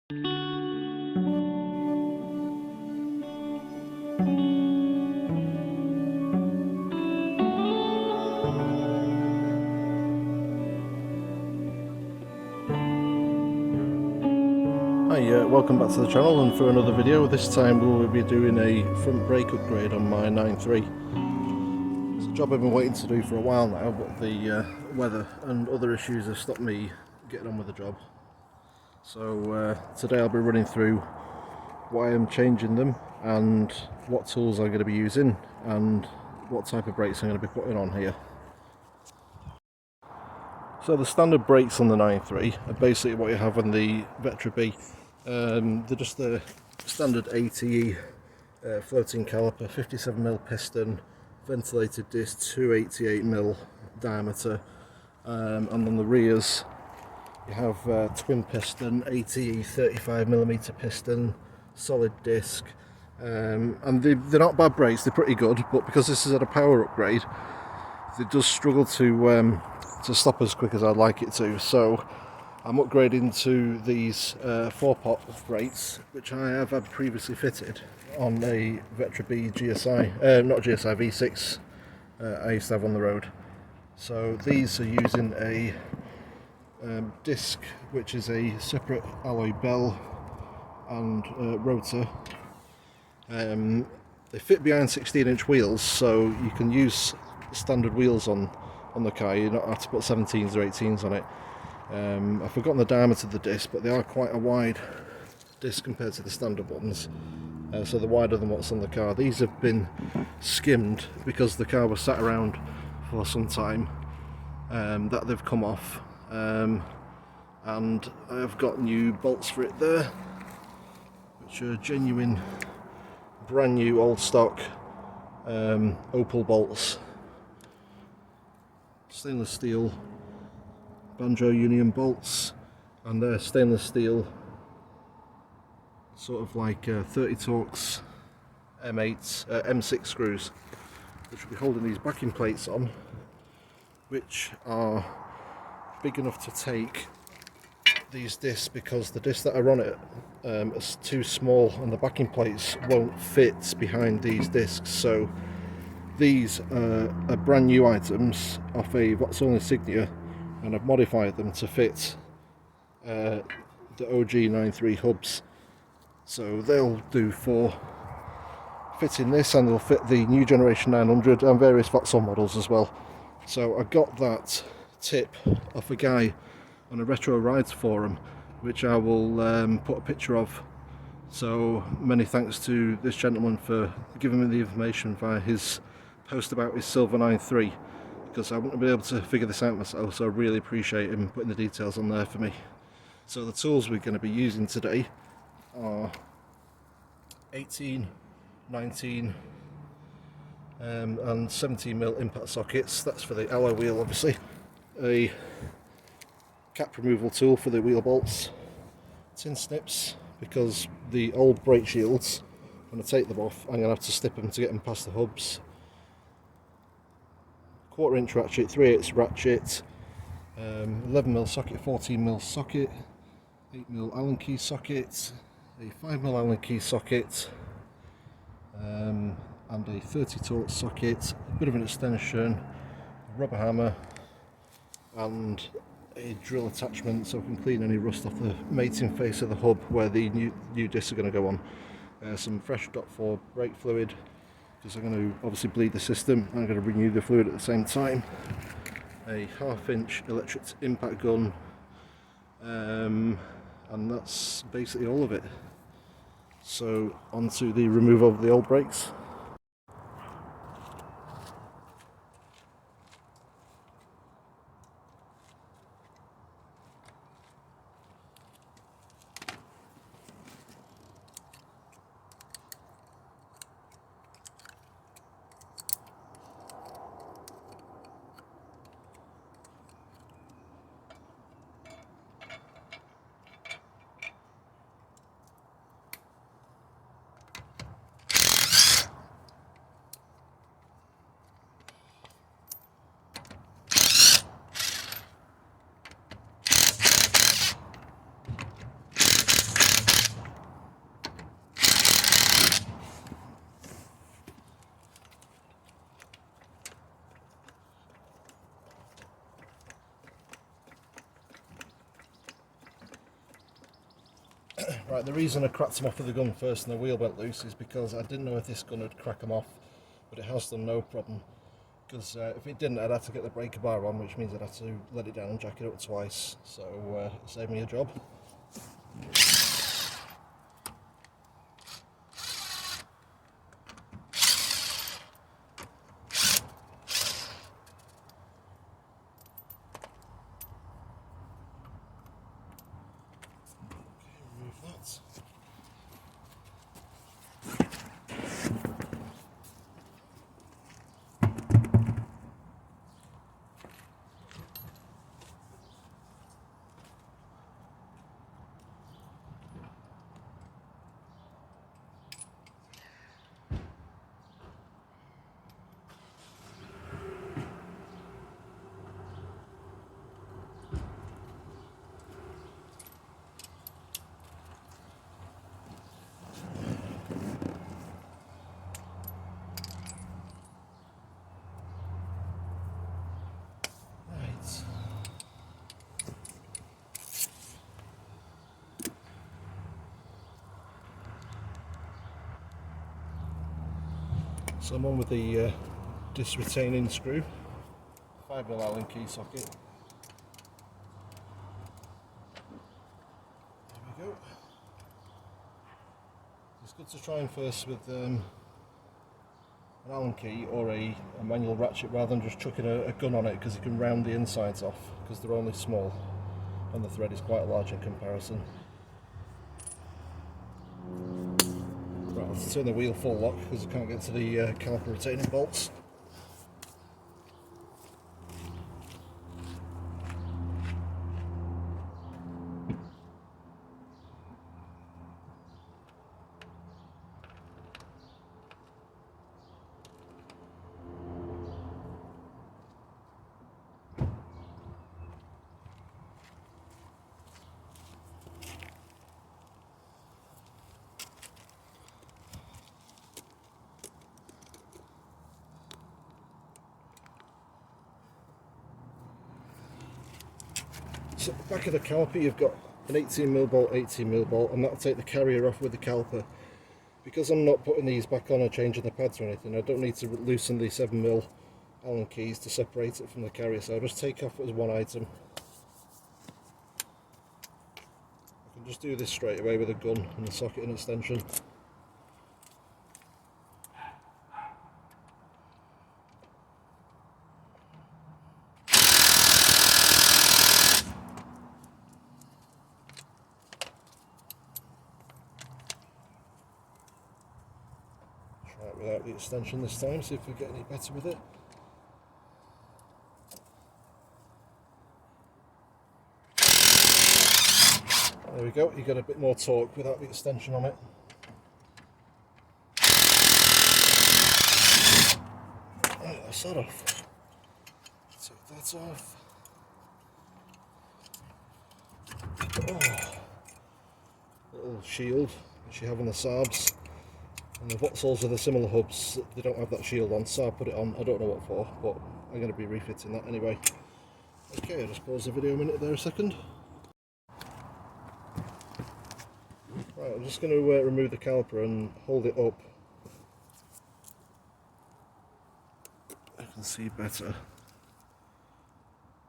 Hi, welcome back to the channel and for another video. This time we will be doing a front brake upgrade on my 9.3. It's a job I've been waiting to do for a while now, but the weather and other issues have stopped me getting on with the job. So today I'll be running through why I'm changing them and what tools I'm going to be using and what type of brakes I'm going to be putting on here. So the standard brakes on the 9.3 are basically what you have on the Vectra B. They're just the standard ATE floating caliper, 57mm piston, ventilated disc, 288mm diameter, and on the rears you have twin piston, ATE 35mm piston, solid disc, and they're not bad brakes, they're pretty good, but because this is at a power upgrade, it does struggle to stop as quick as I'd like it to. So I'm upgrading to these 4-pot brakes, which I have had previously fitted on a Vectra B GSI, not GSI, V6 I used to have on the road. So these are using a disc, which is a separate alloy bell and rotor. They fit behind 16-inch wheels, so you can use standard wheels on the car. You don't have to put 17s or 18s on it. I've forgotten the diameter of the disc, but they are quite a wide disc compared to the standard ones, so they're wider than what's on the car. These have been skimmed because the car was sat around for some time, that they've come off, and I've got new bolts for it there, which are genuine brand new old stock Opal bolts, stainless steel banjo union bolts, and they're stainless steel sort of like 30 Torx M6 screws, which will be holding these backing plates on, which are big enough to take these discs, because the discs that are on it are too small and the backing plates won't fit behind these discs. So these are brand new items off a Vauxhall Insignia, and I've modified them to fit the OG 9.3 hubs. So they'll do for fitting this, and they'll fit the new generation 900 and various Vauxhall models as well. So I got that tip off a guy on a Retro Rides forum, which I will put a picture of. So many thanks to this gentleman for giving me the information via his post about his silver 9.3, because I wouldn't be able to figure this out myself, so I really appreciate him putting the details on there for me. So the tools we're going to be using today are 18, 19 and 17mm impact sockets. That's for the alloy wheel, obviously. A cap removal tool for the wheel bolts, tin snips, because the old brake shields, when I take them off, I'm going to have to snip them to get them past the hubs. 1/4-inch ratchet, 3/8 ratchet, 11mm socket, 14mm socket, 8mm Allen key socket, a 5mm Allen key socket, and a 30 Torx socket, a bit of an extension, a rubber hammer, and a drill attachment so I can clean any rust off the mating face of the hub where the new discs are going to go on. Some fresh .4 brake fluid, because I'm going to obviously bleed the system. I'm going to renew the fluid at the same time. A 1/2-inch electric impact gun, and that's basically all of it. So onto the removal of the old brakes. Right, the reason I cracked them off with the gun first and the wheel went loose is because I didn't know if this gun would crack them off, but it has done no problem. Because if it didn't, I'd have to get the breaker bar on, which means I'd have to let it down and jack it up twice, so it saved me a job. Remove that. So I'm on with the disc retaining screw, 5mm Allen key socket. There we go. It's good to try and first with an Allen key or a manual ratchet rather than just chucking a gun on it, because you can round the insides off because they're only small and the thread is quite large in comparison. Right, let's turn the wheel full lock because I can't get to the caliper retaining bolts. So at the back of the caliper you've got an 18mm bolt, 18mm bolt, and that'll take the carrier off with the caliper. Because I'm not putting these back on or changing the pads or anything, I don't need to loosen the 7mm Allen keys to separate it from the carrier, so I'll just take off as one item. I can just do this straight away with a gun and the socket and extension. Try it without the extension this time, see if we get any better with it. There we go, you get a bit more torque without the extension on it. Right, that's that off. Take that off. Oh. Little shield which you have on the SAABs. And the Vauxhalls with the similar hubs, they don't have that shield on, so I put it on. I don't know what for, but I'm going to be refitting that anyway. Okay, I'll just pause the video a minute there a second. Right, I'm just going to remove the caliper and hold it up. I can see better.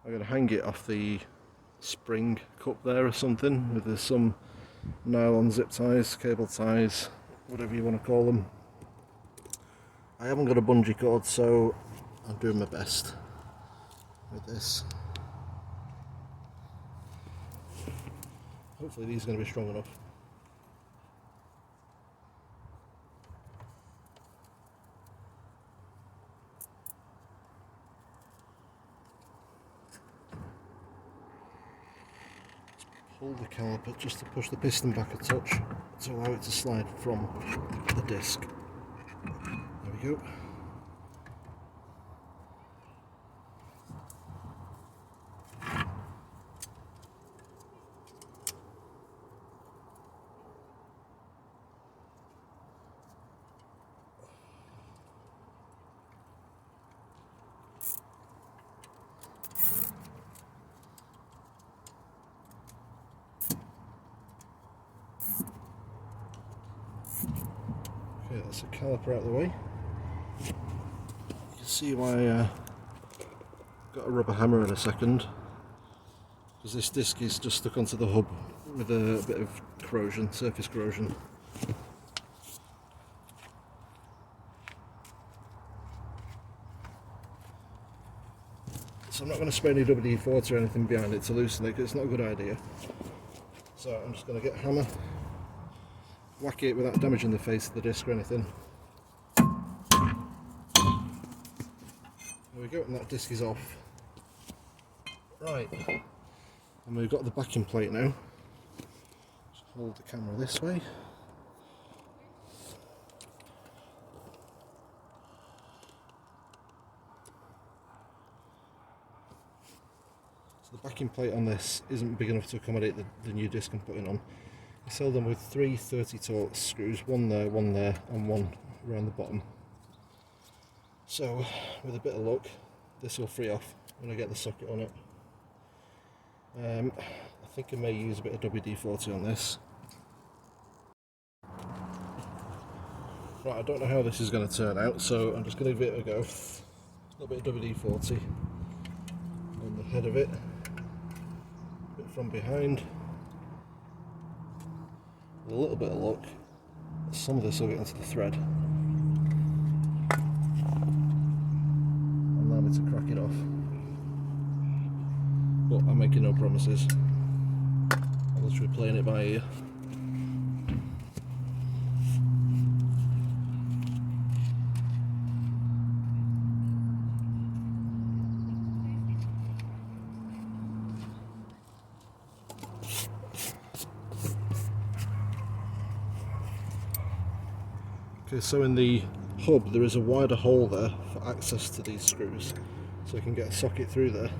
I'm going to hang it off the spring cup there or something, with some nylon zip ties, cable ties, whatever you want to call them. I haven't got a bungee cord, so I'm doing my best with this. Hopefully these are going to be strong enough. Hold the caliper just to push the piston back a touch to allow it to slide from the disc. There we go. Okay, that's a caliper out of the way. You can see why I got a rubber hammer in a second, because this disc is just stuck onto the hub with a bit of corrosion, surface corrosion. So I'm not going to spray any WD-40 or anything behind it to loosen it, because it's not a good idea. So I'm just going to get a hammer, whack it without damaging the face of the disc or anything. There we go, and that disc is off. Right, and we've got the backing plate now. Just hold the camera this way. So the backing plate on this isn't big enough to accommodate the new disc I'm putting on. I sell them with 3 30-torque screws, one there, and one around the bottom. So with a bit of luck, this will free off when I get the socket on it. I think I may use a bit of WD-40 on this. Right, I don't know how this is going to turn out, so I'm just going to give it a go. A little bit of WD-40 on the head of it, a bit from behind. With a little bit of luck, some of this will get into the thread. Allow me to crack it off. But I'm making no promises. I'm literally playing it by ear. Okay, so in the hub there is a wider hole there for access to these screws, so you can get a socket through there.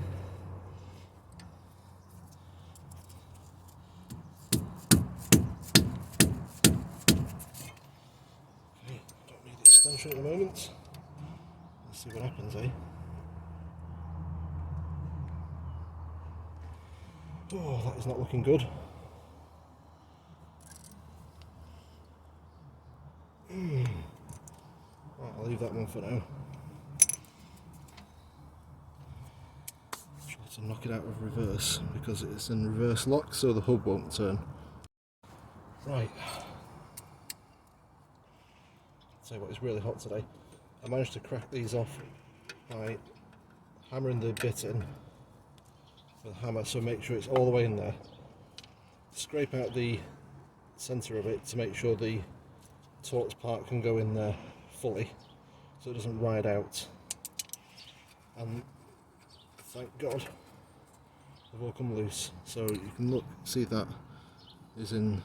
Okay, don't need the extension at the moment. Let's see what happens, eh? Oh, that is not looking good. Right, I'll leave that one for now. Try to knock it out of reverse because it's in reverse lock, so the hub won't turn. Right. Tell you what, it's really hot today. I managed to crack these off by hammering the bit in with a hammer, so make sure it's all the way in there. Scrape out the centre of it to make sure the Torx part can go in there fully, so it doesn't ride out. And thank God they've all come loose, so you can see that is in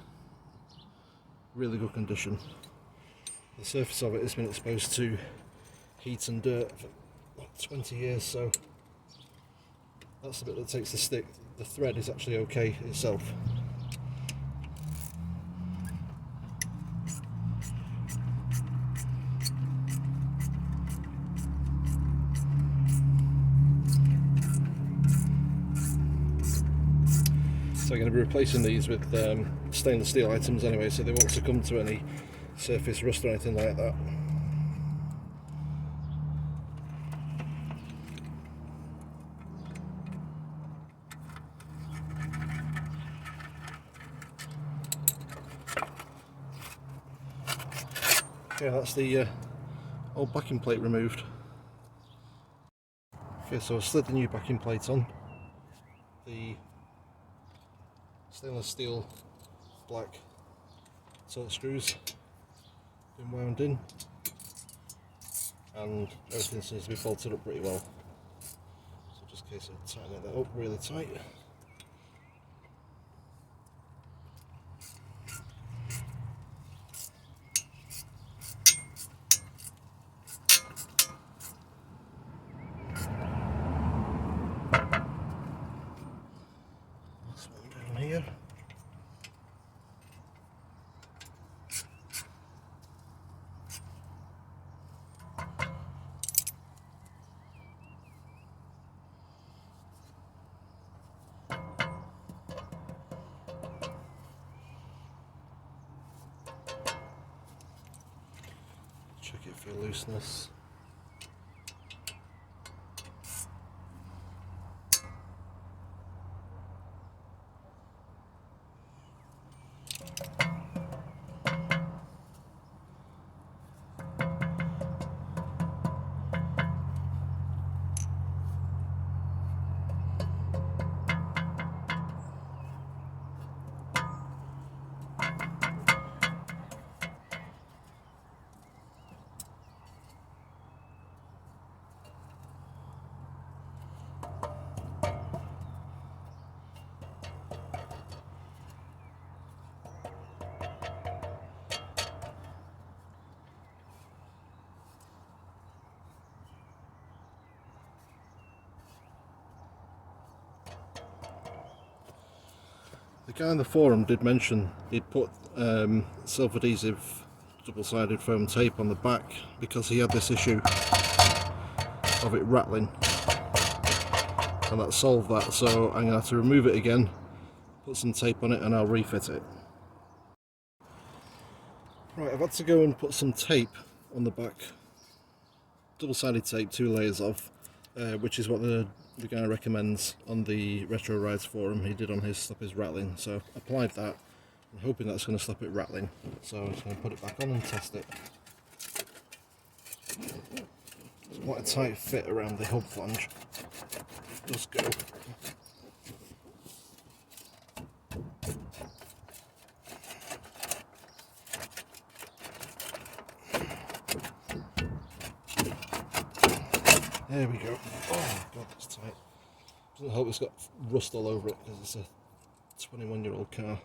really good condition. The surface of it has been exposed to heat and dirt for like 20 years, so that's the bit that takes the stick. The thread is actually okay itself. So I'm going to be replacing these with stainless steel items anyway, so they won't succumb to any surface rust or anything like that. Okay, that's the old backing plate removed. Okay, so I've slid the new backing plate on. The stainless steel black Torx screws been wound in, and everything seems to be bolted up pretty well. So just in case of tightening that up really tight. That's what I'm doing here. for looseness. The guy in the forum did mention he'd put self-adhesive double-sided foam tape on the back because he had this issue of it rattling, and that solved that. So I'm going to have to remove it again, put some tape on it, and I'll refit it. Right, I've had to go and put some tape on the back, double-sided tape, 2 layers of, which is what the guy recommends on the Retro Rides forum. He did on his stop his rattling, so I've applied that. I'm hoping that's going to stop it rattling, so I'm just going to put it back on and test it. It's quite a tight fit around the hub flange. It does go. There we go. Oh god, that's tight. Doesn't help it's got rust all over it because it's a 21-year-old car.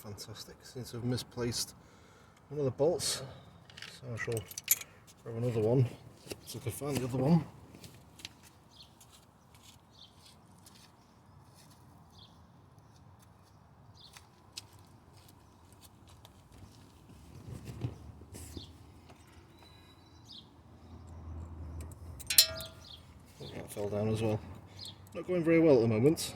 Fantastic. Seems to have misplaced one of the bolts, so I shall grab another one so I can find the other one. I think that fell down as well. Not going very well at the moment.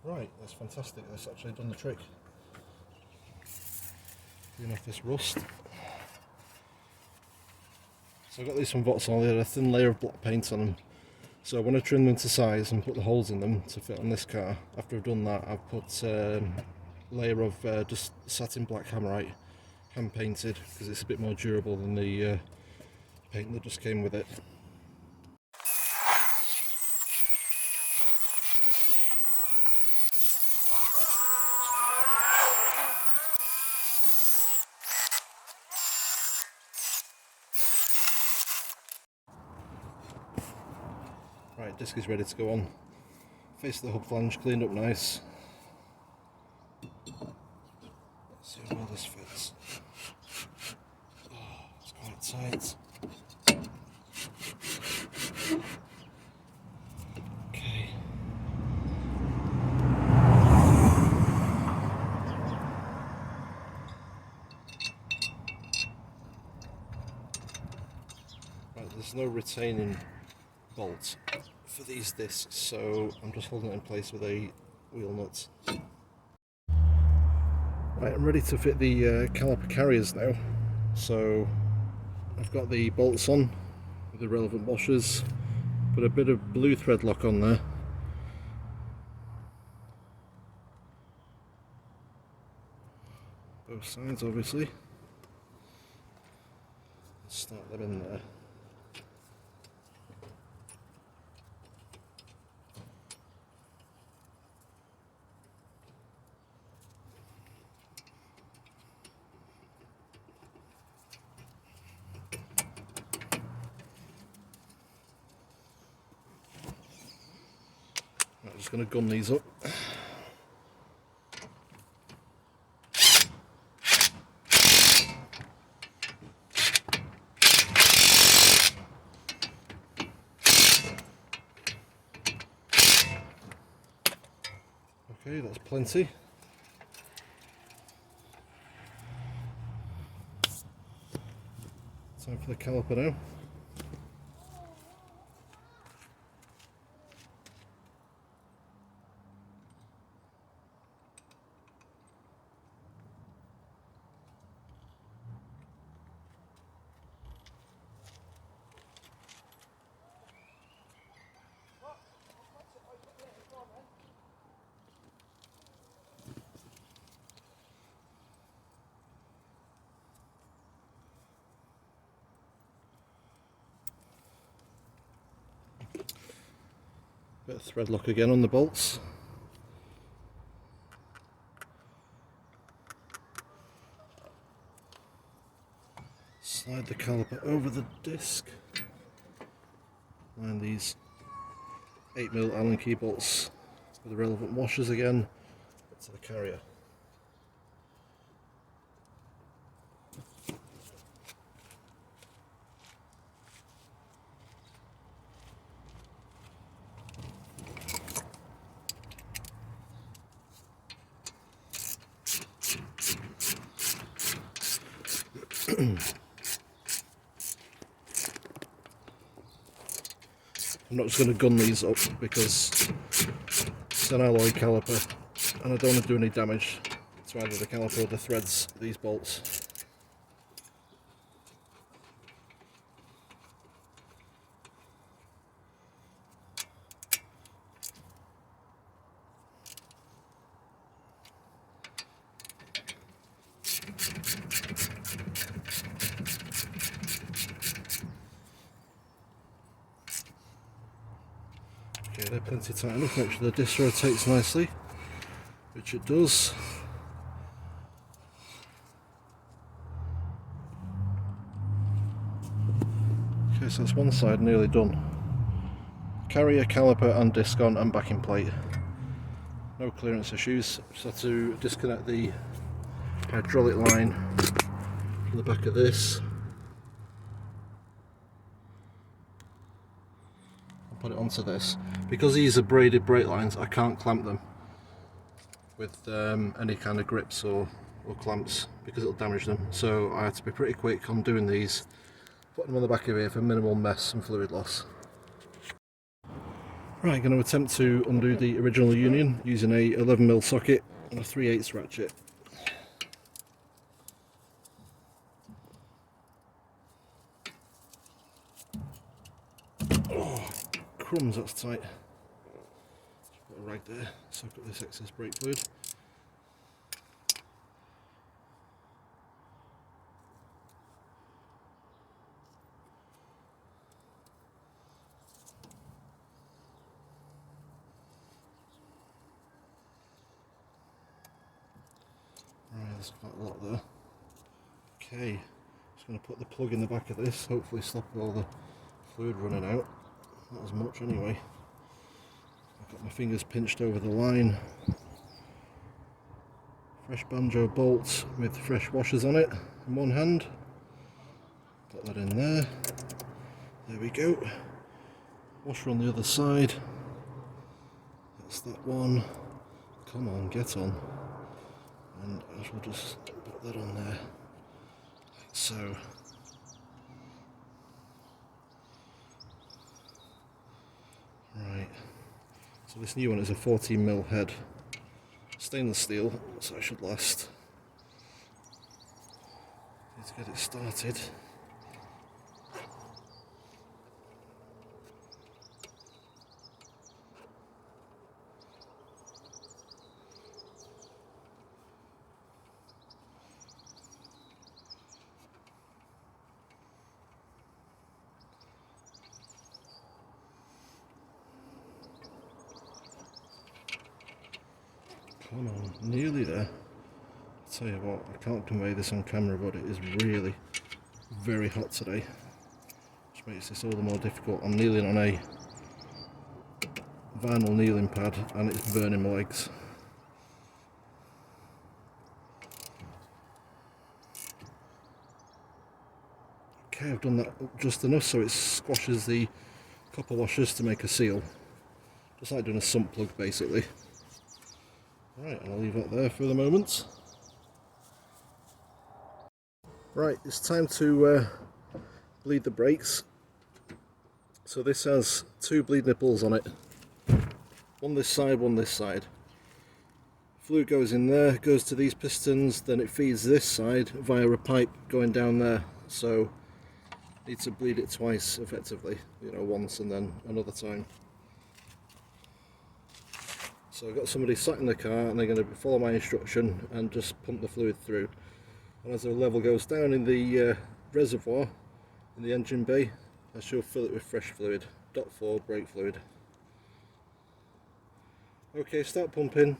Right, that's fantastic. That's actually done the trick. Clean off this rust. So I got these from Vauxhall. They had a thin layer of black paint on them. So I want to trim them to size and put the holes in them to fit on this car. After I've done that, I've put a layer of just satin black hammerite, hand painted, because it's a bit more durable than the paint that just came with it. Right, disc is ready to go on. Face of the hub flange cleaned up nice. Let's see how well this fits. Oh, it's quite tight. Okay. Right, there's no retaining bolt for these discs, so I'm just holding it in place with a wheel nut. Right, I'm ready to fit the caliper carriers now. So I've got the bolts on with the relevant washers, put a bit of blue thread lock on there. Both sides obviously. Start them in there. I'm just going to gun these up. Okay, that's plenty. Time for the caliper now. Bit of thread lock again on the bolts. Slide the caliper over the disc. And these 8mm Allen key bolts with the relevant washers again to the carrier. I'm not just going to gun these up because it's an alloy caliper and I don't want to do any damage to either the caliper or the threads of these bolts. Okay, they're plenty tight enough. Make sure the disc rotates nicely, which it does. Okay, so that's one side nearly done. Carrier, caliper and disc on and backing plate. No clearance issues. Just have to disconnect the hydraulic line from the back of this. Put it onto this. Because these are braided brake lines, I can't clamp them with any kind of grips or clamps because it'll damage them. So I had to be pretty quick on doing these, putting them on the back of here for minimal mess and fluid loss. Right, going to attempt to undo the original union using a 11mm socket and a 3/8 ratchet. Oh, crumbs, that's tight. Put a rag there, soak up this excess brake fluid. Right, there's quite a lot there. Okay, just going to put the plug in the back of this, hopefully stop all the fluid running out. Not as much anyway. I've got my fingers pinched over the line. Fresh banjo bolts with fresh washers on it in one hand. Put that in there. There we go. Washer on the other side. That's that one. Come on, get on. And I shall just put that on there, like so. Right. So this new one is a 14mm head, stainless steel, so it should last. Need to get it started. Come on, nearly there. I'll tell you what, I can't convey this on camera, but it is really very hot today, which makes this all the more difficult. I'm kneeling on a vinyl kneeling pad and it's burning my legs. Okay, I've done that just enough so it squashes the copper washers to make a seal. Just like doing a sump plug basically. Right, and I'll leave that there for the moment. Right, it's time to bleed the brakes. So this has two bleed nipples on it. One this side, one this side. Fluid goes in there, goes to these pistons, then it feeds this side via a pipe going down there. So need to bleed it twice effectively, you know, once and then another time. So I've got somebody sat in the car and they're going to follow my instruction and just pump the fluid through. And as the level goes down in the reservoir, in the engine bay, I shall fill it with fresh fluid, .4 brake fluid. Okay, start pumping.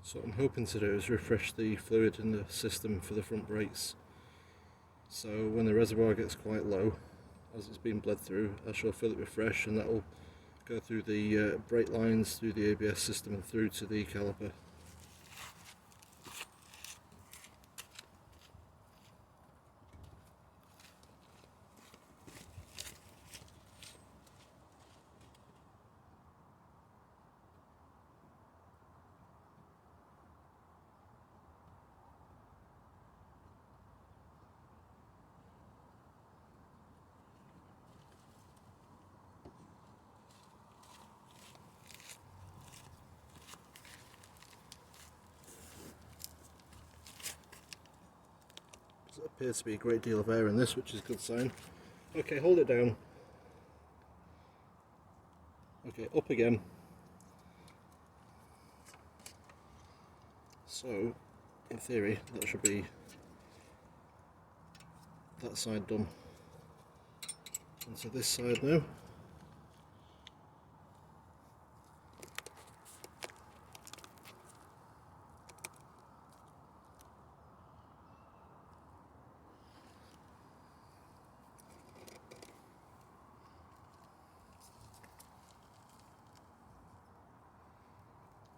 So what I'm hoping to do is refresh the fluid in the system for the front brakes. So when the reservoir gets quite low, as it's being bled through, I shall fill it with fresh and that will go through the brake lines, through the ABS system and through to the caliper. There appears to be a great deal of air in this, which is a good sign. Okay, hold it down. Okay, up again. So, in theory, that should be that side done. And so this side now.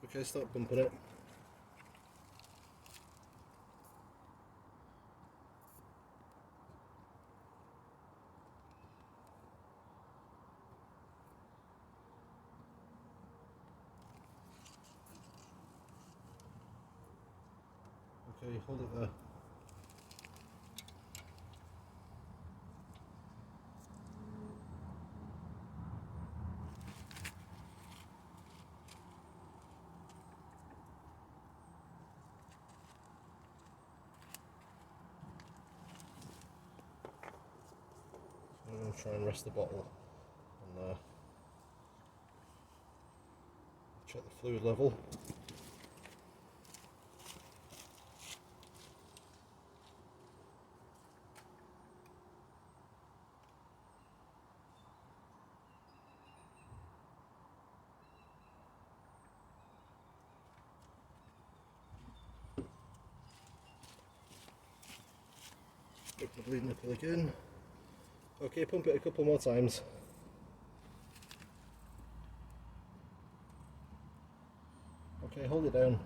Okay, start pumping it. Okay, hold it there. I'm going to try and rest the bottle on there. Check the fluid level. Put the bleed nipple again. Okay, pump it a couple more times. Okay, hold it down.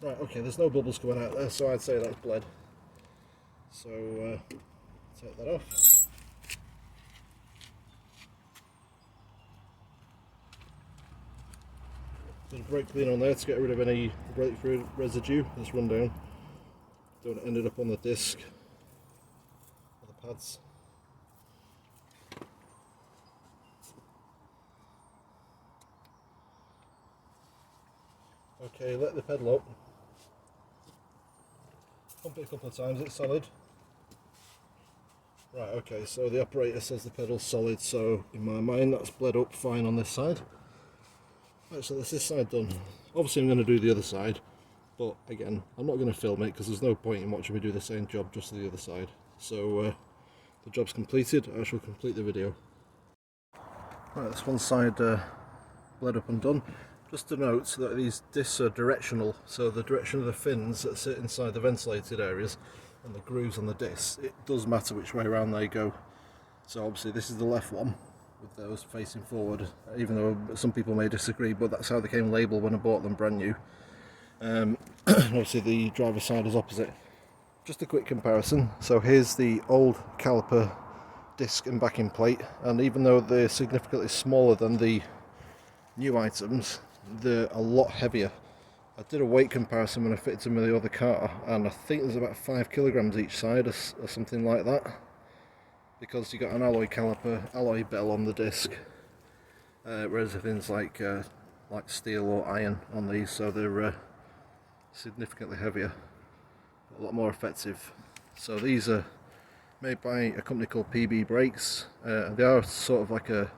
Right, okay, there's no bubbles coming out there, so I'd say that's bled. So, take that off. Bit of brake clean on there to get rid of any brake fluid residue that's run down. Don't end it up on the disc or the pads. Okay, let the pedal up. Pump it a couple of times, it's solid. Right, okay, so the operator says the pedal's solid, so in my mind that's bled up fine on this side. Right, so that's this side done. Obviously I'm going to do the other side, but again, I'm not going to film it because there's no point in watching me do the same job just to the other side. So the job's completed, I shall complete the video. Right, this one side bled up and done. Just to note that these discs are directional, so the direction of the fins that sit inside the ventilated areas and the grooves on the discs, it does matter which way around they go. So obviously this is the left one with those facing forward, even though some people may disagree, but that's how they came labelled when I bought them brand new. And obviously the driver's side is opposite. Just a quick comparison. So here's the old caliper disc and backing plate, and even though they're significantly smaller than the new items, they're a lot heavier. I did a weight comparison when I fitted them with the other car, and I think there's about 5 kilograms each side or something like that, because you got an alloy caliper, alloy bell on the disc, whereas everything's like steel or iron on these, so they're significantly heavier, a lot more effective. So these are made by a company called PB Brakes. They are sort of like a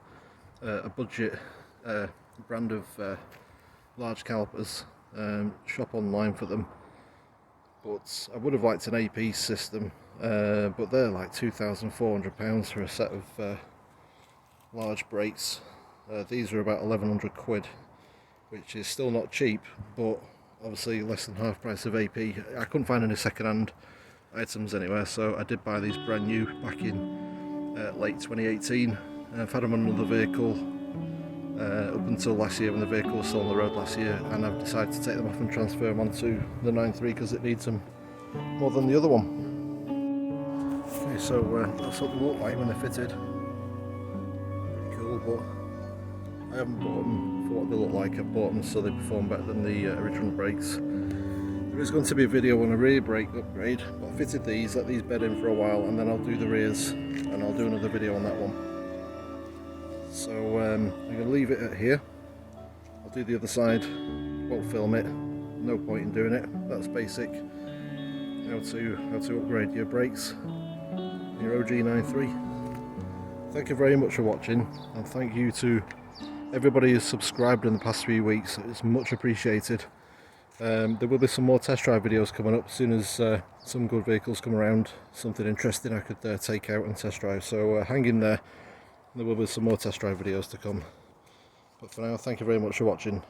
budget brand of large calipers. Shop online for them, but I would have liked an AP system, but they're like £2,400 for a set of large brakes. These are about 1100 quid, which is still not cheap, but obviously less than half price of AP. I couldn't find any second-hand items anywhere, so I did buy these brand new back in late 2018. I've had them on another vehicle up until last year when the vehicle was still on the road last year, and I've decided to take them off and transfer them onto the 9.3 because it needs them more than the other one. Okay, so that's what they look like when they're fitted. Pretty cool, but I haven't bought them for what they look like. I've bought them so they perform better than the original brakes. There is going to be a video on a rear brake upgrade, but I fitted these, let these bed in for a while, and then I'll do the rears, and I'll do another video on that one. So I'm going to leave it at here. I'll do the other side, won't film it, no point in doing it. That's basic. How to upgrade your brakes in your OG 9.3. Thank you very much for watching, and thank you to everybody who's subscribed in the past few weeks. It's much appreciated. There will be some more test drive videos coming up as soon as some good vehicles come around, something interesting I could take out and test drive. So hang in there. There will be some more test drive videos to come. But for now, thank you very much for watching.